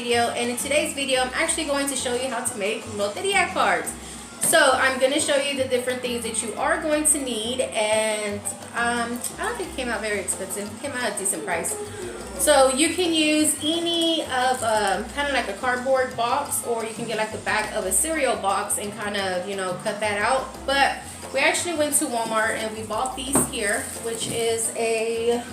video, and in today's video I'm actually going to show you how to make Loteria cards. So I'm going to show you the different things that you are going to need, and I don't think it came out very expensive. It came out at a decent price. So you can use any of kind of like a cardboard box, or you can get like the back of a cereal box and kind of, you know, cut that out. But we actually went to Walmart and we bought these here, which is a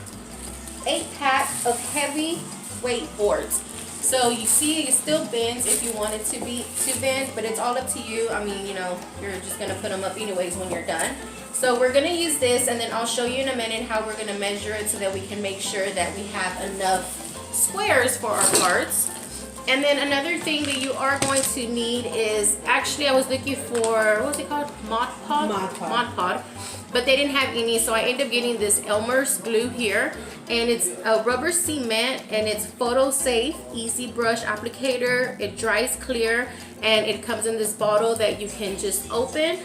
8-pack of heavy weight boards. So you see it still bends if you want it to bend, but it's all up to you. I mean, you know, you're just gonna put them up anyways when you're done. So we're gonna use this, and then I'll show you in a minute how we're gonna measure it so that we can make sure that we have enough squares for our cards. And then another thing that you are going to need is, actually I was looking for, what was it called? Mud Podge? Mud Podge. But they didn't have any, so I ended up getting this ELMER Glue here. And it's a rubber cement, and it's photo safe, easy brush applicator. It dries clear, and it comes in this bottle that you can just open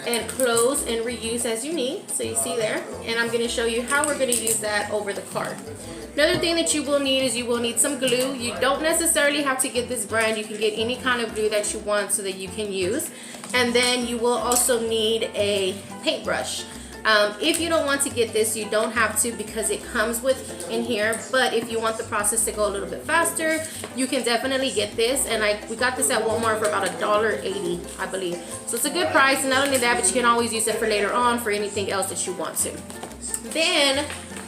and close and reuse as you need. So you see there, and I'm going to show you how we're going to use that over the card. Another thing that you will need is you will need some glue. You don't necessarily have to get this brand. You can get any kind of glue that you want so that you can use. And then you will also need a paintbrush. If you don't want to get this, you don't have to, because it comes with in here. But if you want the process to go a little bit faster, you can definitely get this. And we got this at Walmart for about $1.80, I believe. So it's a good price. And not only that, but you can always use it for later on for anything else that you want to. Then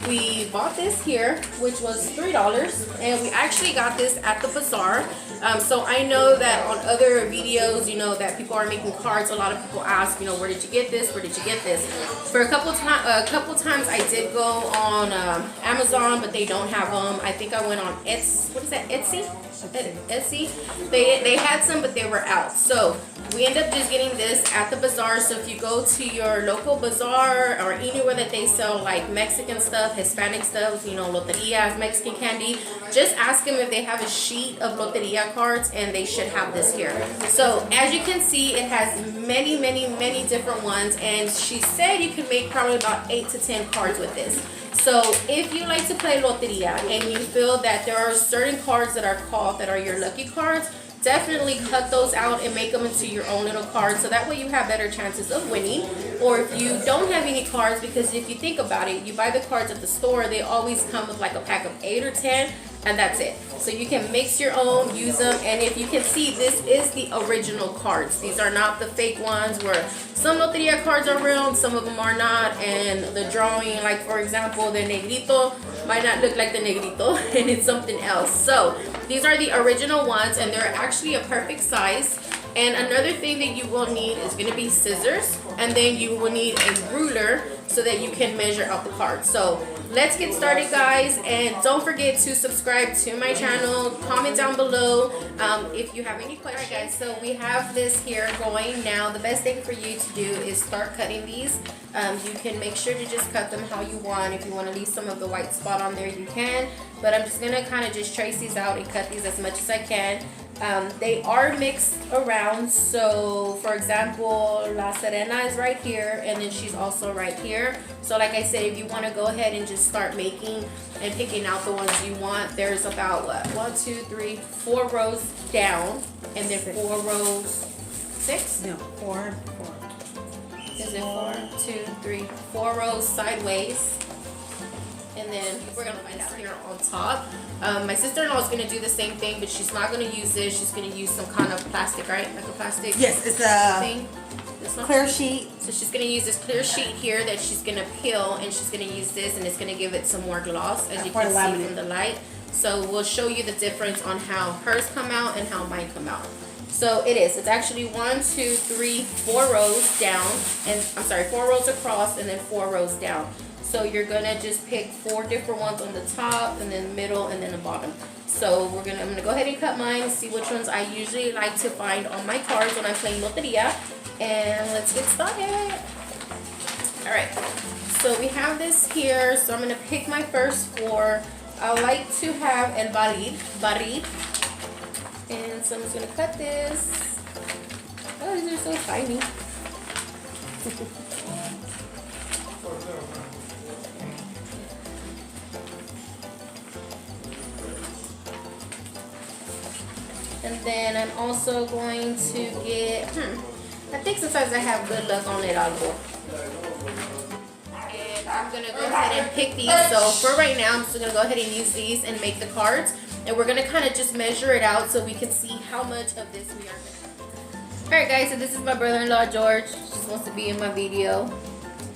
we bought this here, which was $3, and we actually got this at the bazaar. So I know that on other videos, you know, that people are making cards. A lot of people ask, you know, where did you get this? Where did you get this? For a couple times I did go on Amazon, but they don't have them. I think I went on Etsy. What is that? Etsy? They had some, but they were out. So we end up just getting this at the bazaar. So if you go to your local bazaar or anywhere that they sell like Mexican stuff, Hispanic stuff, you know, Loteria, Mexican candy, just ask them if they have a sheet of Loteria cards, and they should have this here. So as you can see, it has many different ones, and she said you could make probably about 8 to 10 cards with this. So if you like to play Loteria and you feel that there are certain cards that are called that are your lucky cards, definitely cut those out and make them into your own little cards, so that way you have better chances of winning. Or if you don't have any cards, because if you think about it, you buy the cards at the store, they always come with like a pack of 8 or 10, and that's it. So you can mix your own, use them, and if you can see, this is the original cards. These are not the fake ones where some Loteria cards are real and some of them are not, and the drawing, like for example, the negrito might not look like the negrito and it's something else. So these are the original ones, and they're actually a perfect size. And another thing that you will need is going to be scissors, and then you will need a ruler so that you can measure out the cards. So let's get started, guys, and don't forget to subscribe to my channel. Comment down below if you have any questions. Alright guys, so we have this here going now. The best thing for you to do is start cutting these. You can make sure to just cut them how you want. If you want to leave some of the white spot on there, you can, but I'm just gonna kind of just trace these out and cut these as much as I can. They are mixed around, so for example, La Serena is right here, and then she's also right here. So like I said, if you want to go ahead and just start making and picking out the ones you want, there's about what, 1, 2, 3, 4 rows down, and then 4 rows, 6? No, 4. Is it 4, 2, 3, 4 rows sideways? And then we're going to find out here on top. My sister-in-law is going to do the same thing, but she's not going to use this. She's going to use some kind of plastic, right? Like a plastic. Yes, it's a thing. This one? Clear sheet. So she's going to use this clear sheet here that she's going to peel, and she's going to use this, and it's going to give it some more gloss, as you can see from the light. So we'll show you the difference on how hers come out and how mine come out. So it's actually 1, 2, 3, 4 rows down, and I'm sorry, 4 rows across, and then 4 rows down. So you're gonna just pick 4 different ones on the top, and then middle, and then the bottom. So I'm gonna go ahead and cut mine, see which ones I usually like to find on my cards when I'm playing Loteria, and let's get started. All right, so we have this here. So I'm gonna pick my first 4. I like to have el barril, and so I'm just gonna cut this. Oh, these are so tiny. And then I'm also going to get, I think sometimes I have good luck on it, I'll go. And I'm going to go ahead and pick these. So for right now, I'm just going to go ahead and use these and make the cards. And we're going to kind of just measure it out so we can see how much of this we are making. Alright guys, so this is my brother-in-law, George. He just wants to be in my video.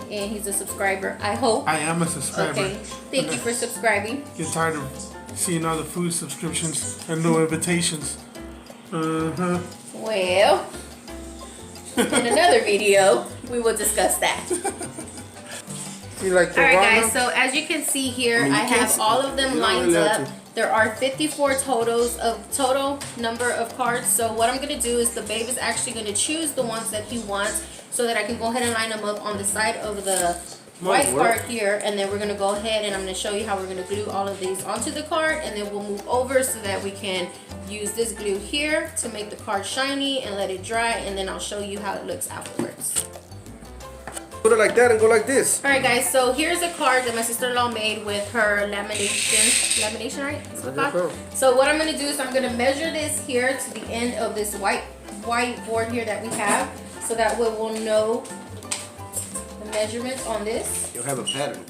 And he's a subscriber, I hope. I am a subscriber. Okay, thank you for subscribing. Get tired of seeing all the food subscriptions and no invitations. Well, in another video, we will discuss that. You like the Alright guys, so as you can see here, I have all of them lined up. There are 54 total number of cards. So what I'm going to do is the babe is actually going to choose the ones that he wants so that I can go ahead and line them up on the side of the white card here. And then we're going to go ahead and I'm going to show you how we're going to glue all of these onto the card. And then we'll move over so that we can use this glue here to make the card shiny and let it dry. And then I'll show you how it looks afterwards. Put it like that and go like this. Alright guys, so here's a card that my sister-in-law made with her lamination, right? So what I'm going to do is I'm going to measure this here to the end of this white board here that we have, so that way we'll know the measurements on this. You'll have a pattern.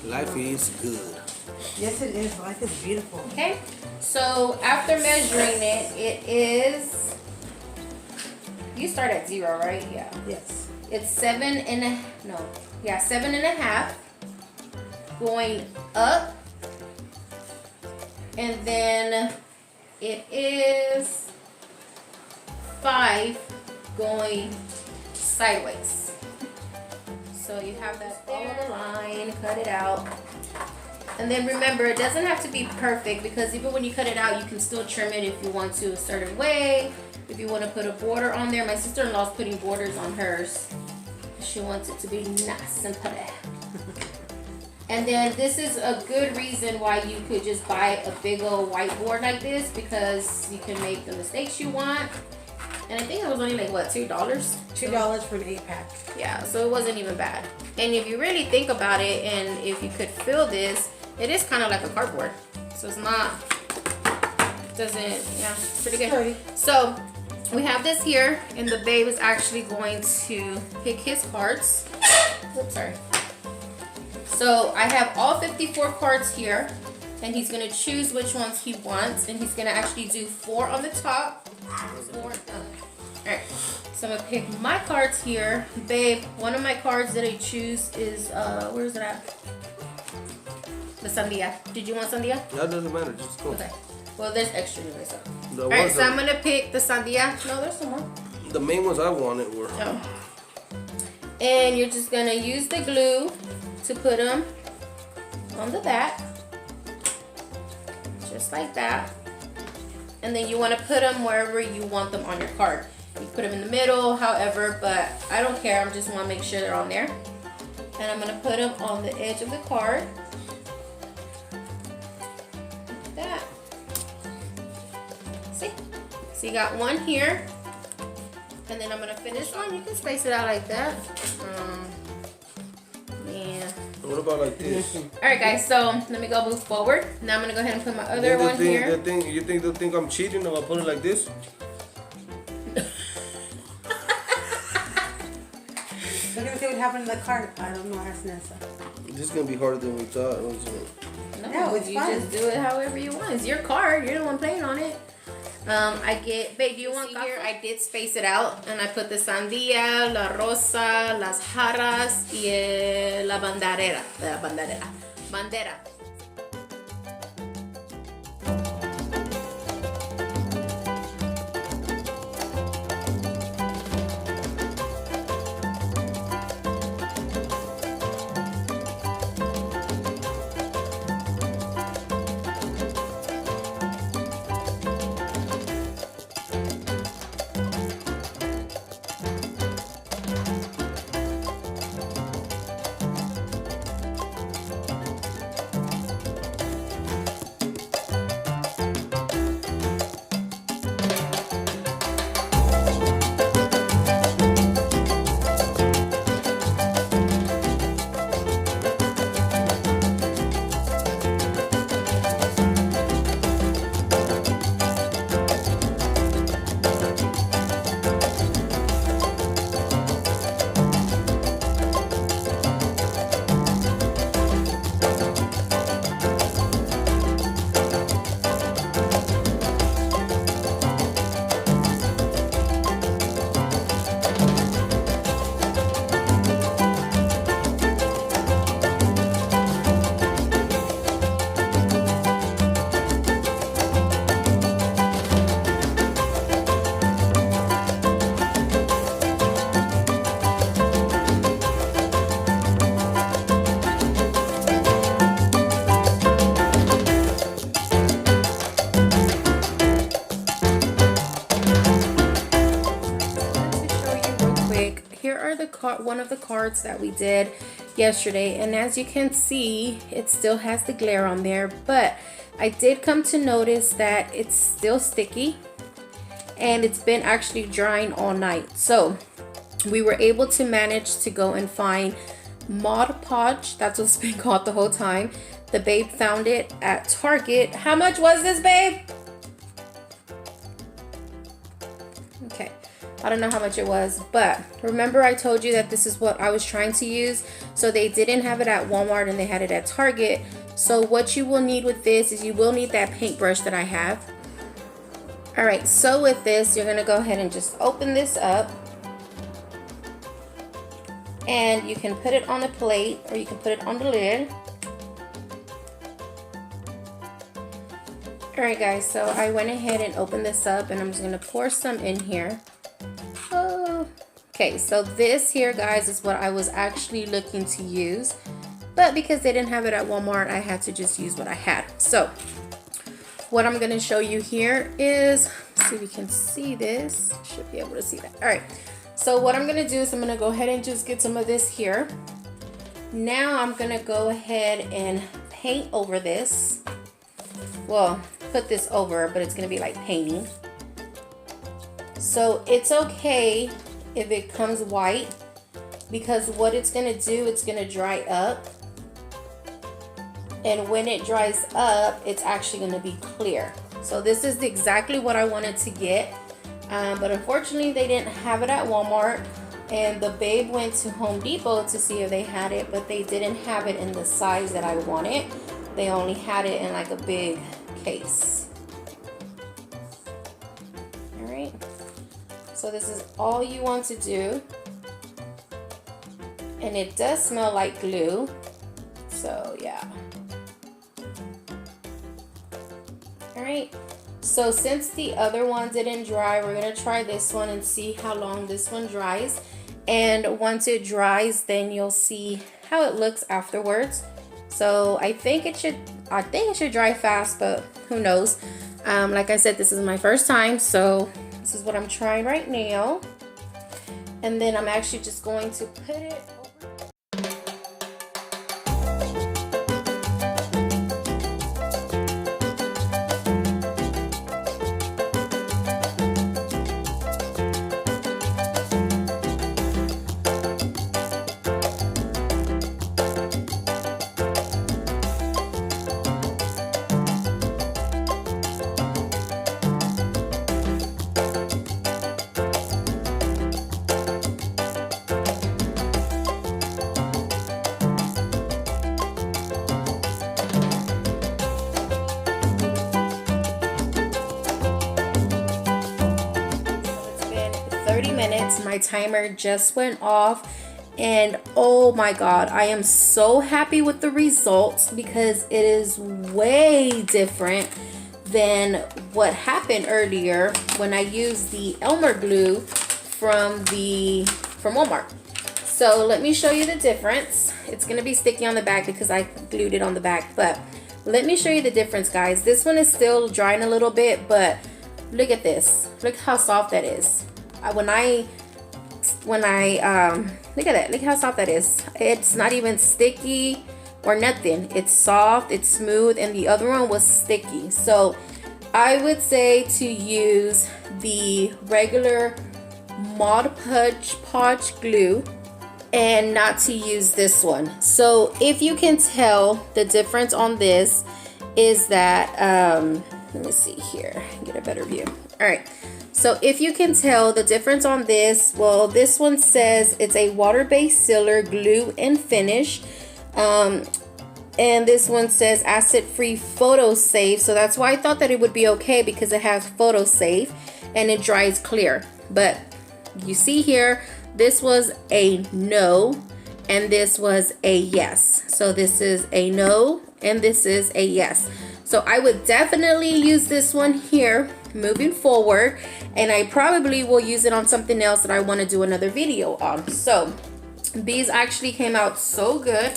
Life is good. Yes, it is. Life is beautiful. Okay, so after measuring it, it is... You start at 0, right? Yeah. Yes. It's 7.5 going up, and then it is 5 going sideways. So you have that follow the line, cut it out. And then remember, it doesn't have to be perfect because even when you cut it out, you can still trim it if you want to a certain way. If you want to put a border on there, my sister-in-law's putting borders on hers. She wants it to be nice and pretty. And then this is a good reason why you could just buy a big old whiteboard like this, because you can make the mistakes you want. And I think it was only like, what, $2? $2 for an 8-pack. Yeah, so it wasn't even bad. And if you really think about it, and if you could feel this, it is kind of like a cardboard. So it's not, it's pretty good. So we have this here, and the babe is actually going to pick his cards. Oops, sorry. So I have all 54 cards here, and he's going to choose which ones he wants, and he's going to actually do 4 on the top. 4 Alright, so I'm going to pick my cards here. Babe, one of my cards that I choose is, where is it at? The sandia. Did you want sandia? That doesn't matter, just go. Okay. Well, there's extra anyway, so. The Alright, so I'm going to pick the sandia. No, there's some more. The main ones I wanted were... Oh. And you're just going to use the glue to put them on the back. Just like that. And then you want to put them wherever you want them on your card. You put them in the middle, however, but I don't care. I just want to make sure they're on there. And I'm going to put them on the edge of the card. Like that. See? So you got one here. And then I'm going to finish one. You can space it out like that. Yeah. What about like this? Alright guys, so let me go move forward. Now I'm going to go ahead and put my other one here. You think they'll think I'm cheating if I put it like this? Look at what happened in the cart. I don't know, ask Nessa. This is going to be harder than we thought. No, it's you fine. just do it however you want. It's your card. You're the one playing on it. Babe, do you want here? I did space it out, and I put the sandía, la rosa, las jarras, y la bandera. Bandera. one of the cards that we did yesterday, and as you can see, it still has the glare on there, but I did come to notice that it's still sticky and it's been actually drying all night. So we were able to manage to go and find Mud Podge. That's what's been called the whole time. The babe found it at Target. How much was this, babe? Okay, I don't know how much it was, but remember I told you that this is what I was trying to use. So they didn't have it at Walmart and they had it at Target. So what you will need with this is you will need that paintbrush that I have. All right, so with this, you're gonna go ahead and just open this up. And you can put it on a plate or you can put it on the lid. Alright guys, so I went ahead and opened this up and I'm just going to pour some in here. Oh. Okay, so this here guys is what I was actually looking to use. But because they didn't have it at Walmart, I had to just use what I had. So, what I'm going to show you here is, let's see if you can see this. Should be able to see that. Alright, so what I'm going to do is I'm going to go ahead and just get some of this here. Now I'm going to go ahead and paint over this. Well, put this over, but it's gonna be like painting. So it's okay if it comes white, because what it's gonna do, it's gonna dry up, and when it dries up, it's actually gonna be clear. So this is exactly what I wanted to get, but unfortunately they didn't have it at Walmart, and the babe went to Home Depot to see if they had it, but they didn't have it in the size that I wanted. They only had it in like a big case. Alright, so this is all you want to do, and it does smell like glue, so yeah. Alright, so since the other one didn't dry, we're gonna try this one and see how long this one dries, and once it dries then you'll see how it looks afterwards. So I think it should dry fast, but who knows. Like I said, this is my first time, so this is what I'm trying right now. And then I'm actually just going to put it over. My timer just went off, and oh my god, I am so happy with the results because it is way different than what happened earlier when I used the ELMER glue from Walmart. So let me show you the difference. It's gonna be sticky on the back because I glued it on the back, but let me show you the difference, guys. This one is still drying a little bit, but look at this. Look how soft that is. When I look at that, look how soft that is. It's not even sticky or nothing. It's soft, it's smooth, and the other one was sticky. So I would say to use the regular Mud Podge glue and not to use this one. So if you can tell, the difference on this is that let me see here, get a better view. All right, so if you can tell the difference on this, well, this one says it's a water-based sealer, glue and finish, and this one says acid-free photo safe. So that's why I thought that it would be okay, because it has photo safe and it dries clear. But you see here, this was a no and this was a yes. So this is a no and this is a yes. So I would definitely use this one here moving forward, and I probably will use it on something else that I want to do another video on. So these actually came out so good.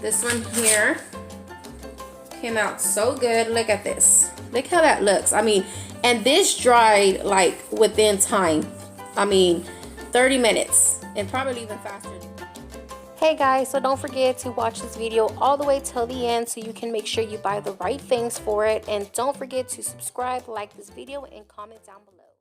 This one here came out so good. Look at this. Look how that looks. I mean, and this dried like within time. I mean, 30 minutes. and probably even faster. Hey guys, so don't forget to watch this video all the way till the end so you can make sure you buy the right things for it. And don't forget to subscribe, like this video, and comment down below.